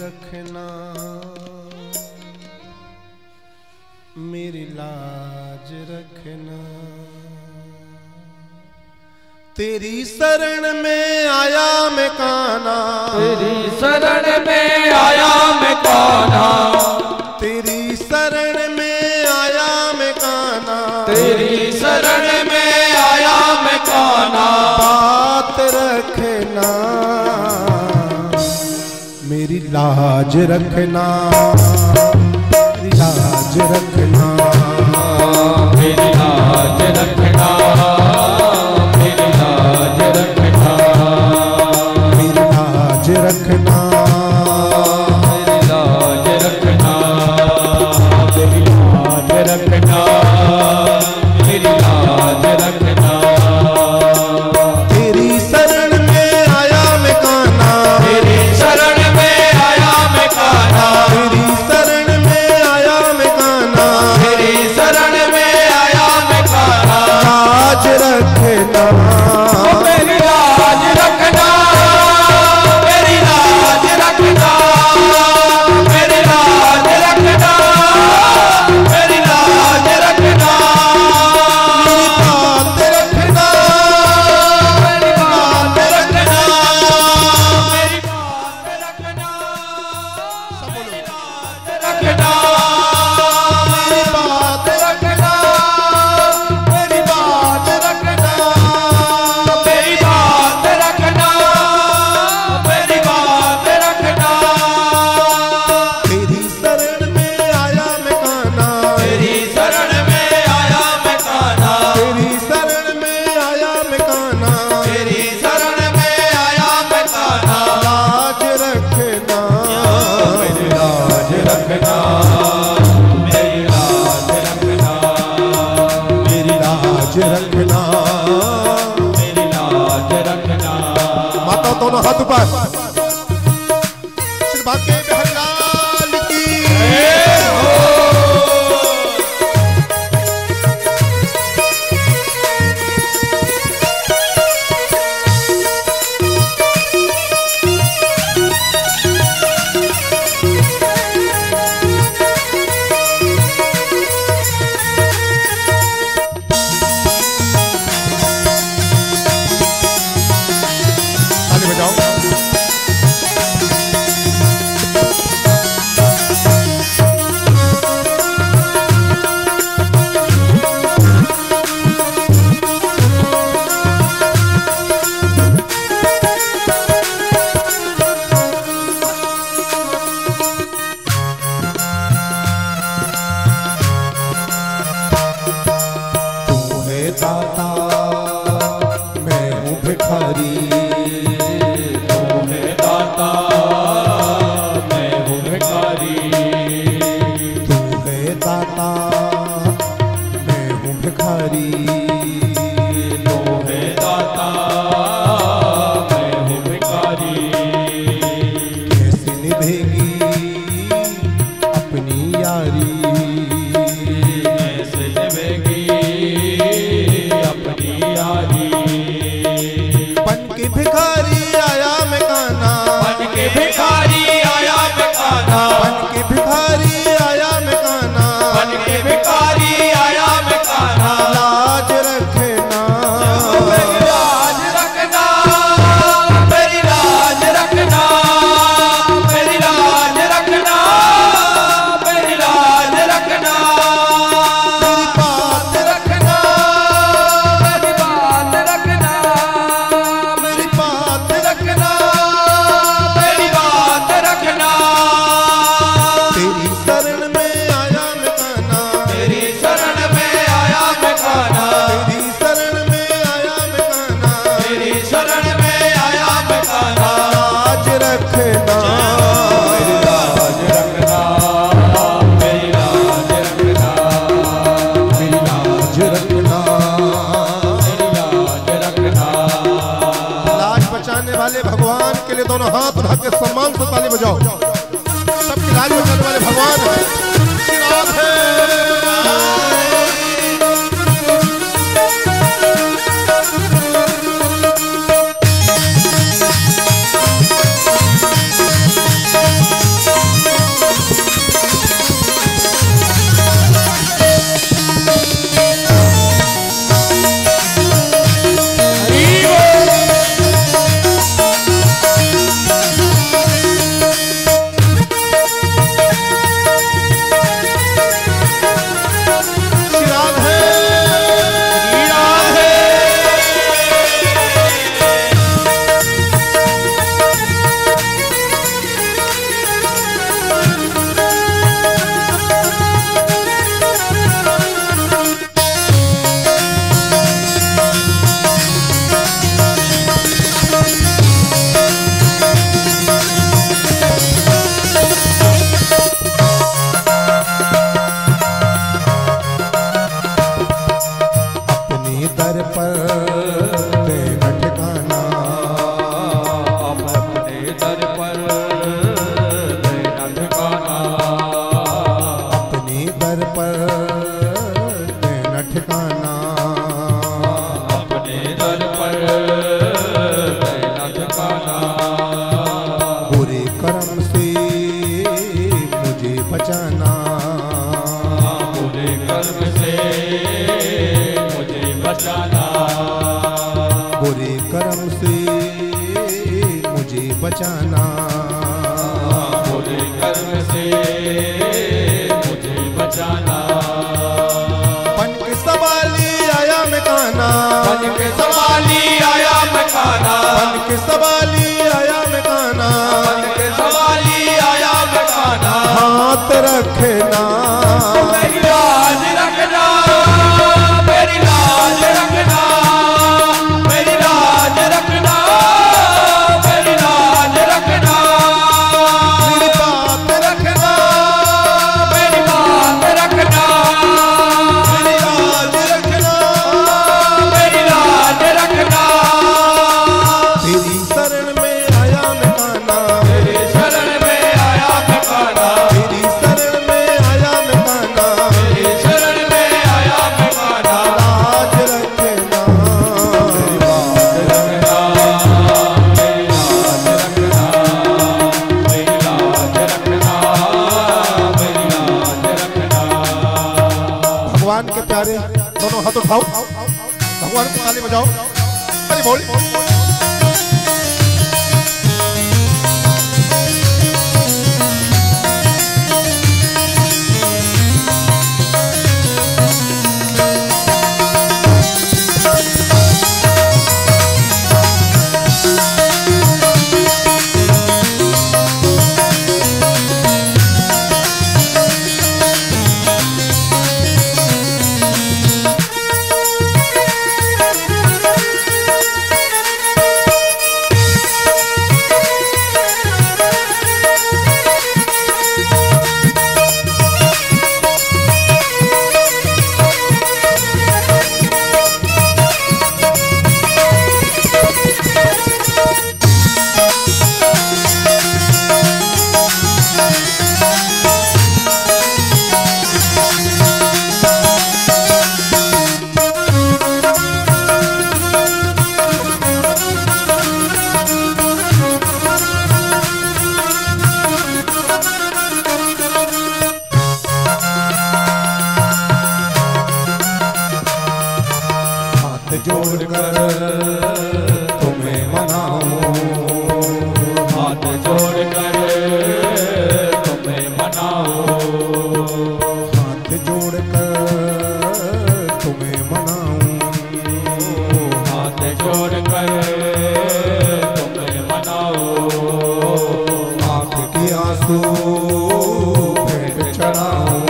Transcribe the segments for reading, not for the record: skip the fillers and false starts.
रखना, मेरी लाज रखना। तेरी शरण में आया मैं कान्हा, तेरी शरण में आया मैं कान्हा, तेरी शरण में आया मैं कान्हा, तेरी शरण में आया मैं कान्हा। बात रखना, मेरी लाज रखना, मेरी लाज रखना, मेरी लाज रखना, मेरी लाज रखना, मेरी लाज रखना, मेरी लाज रखना, मेरी लाज रखना, मेरी लाज रखना। तेरी शरण में आया मैं कान्हा, तेरी शरण में आया मैं कान्हा, तेरी शरण में आया मैं कान्हा, तेरी शरण में आया मैं कान्हा। लाज रखना, मेरी लाज रखना, मेरी लाज रखना, मेरी लाज रखना, मेरी लाज रखना, बात रखना, मेरी बात रखना, मेरी बात रखना, मेरी लाज रखना, मेरी बात रखना, मेरी बात रखना, मेरी बात रखना, मेरी बात रखना। तेरी शरण में आया मैं कान्हा, तेरी शरण में आया मैं कान्हा, तेरी शरण में आया मैं कान्हा, तेरी शरण में आया मैं कान्हा। लाज रखना, मेरी लाज रखना, मेरी लाज रखना, मेरी लाज रखना। मेरी लाज रखना। माता दोनों हाथ ऊपर, श्री भाग्य बिहारी लाल की। ताली बजाओ। तू है दाता, मैं हूँ भिखारी, तू है दाता, मैं हूँ भिखारी। तू है दाता, मैं हूँ भिखारी। तू है दाता, मैं हूँ भिखारी। कैसे निभेगी अपनी यारी, कैसे निभेगी अपनी यारी। बन के भिखारी आया मैं कान्हा, बन के भिखारी आया मैं कान्हा, बन के भिखारी आया मैं कान्हा। बन के भिखारी आया मैं कान्हा। लाज रखना, मेरी लाज रखना, मेरी लाज रखना, मेरी लाज रखना, मेरी लाज रखना। मेरी बात रखना, मेरी बात रखना, मेरी बात रखना। मेरी बात रखना। तेरी शरण में आया मैं कान्हा, तेरी शरण में आया मैं कान्हा, तेरी शरण में आया मैं कान्हा। तेरी शरण में आया मैं कान्हा। लाज रखना, मेरी लाज रखना, मेरी लाज रखना, मेरी लाज रखना। मेरी लाज रखना। लाज बचाने वाले भगवान के लिए दोनों हाथ उठा के सम्मान से ताली बजाओ। सबकी लाज बचाने वाले भगवान हैं, श्रीनाथ हैं। बचाना, बुरे कर्म से मुझे बचाना। बन के सवाली आया मैं काना, बन के सवाली आया मैं काना, बन के सवाली आया मैं काना, बन के सवाली आया मैं काना। हाथ रखना मेरी लाज रखना, मेरी लाज रखना, मेरी लाज रखना, मेरी लाज रखना। मेरी बात रखना, मेरी बात रखना, मेरी लाज रखना, मेरी लाज रखना। तेरी शरण में आया मैं काना, तेरी शरण में आया मैं काना, तेरी शरण में आया मैं काना, तेरी शरण में आया मैं काना। लाज रखना, मेरी बात रखना, मेरी लाज रखना, मेरी लाज रखना, मेरी लाज रखना। भगवान के प्यारे दोनों हाथ उठाओ, भगवान को ताली बजाओ, अरे बोल। जोड़कर तुम्हें मनाऊं, हाथ जोड़कर तुम्हें मनाऊं, हाथ जोड़कर तुम्हें मनाऊं, हाथ जोड़कर तुम्हें मनाऊं। आँख की आंसू भेंट चढ़ाऊं,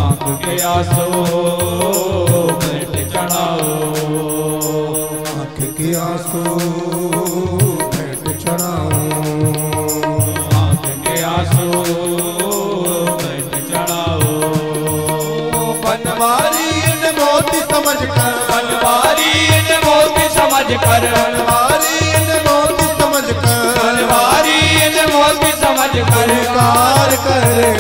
आँख के आंसू भेंट चढ़ाऊं, आँख की आंसू भेंट चढ़ाऊं, आँख के आंसू भेंट चढ़ाऊं। बनवारी इन मोती समझ कर, बनवारी इन मोती समझ कर, बनवारी इन मोती समझ कर, बनवारी इन मोती समझ कर स्वीकार करे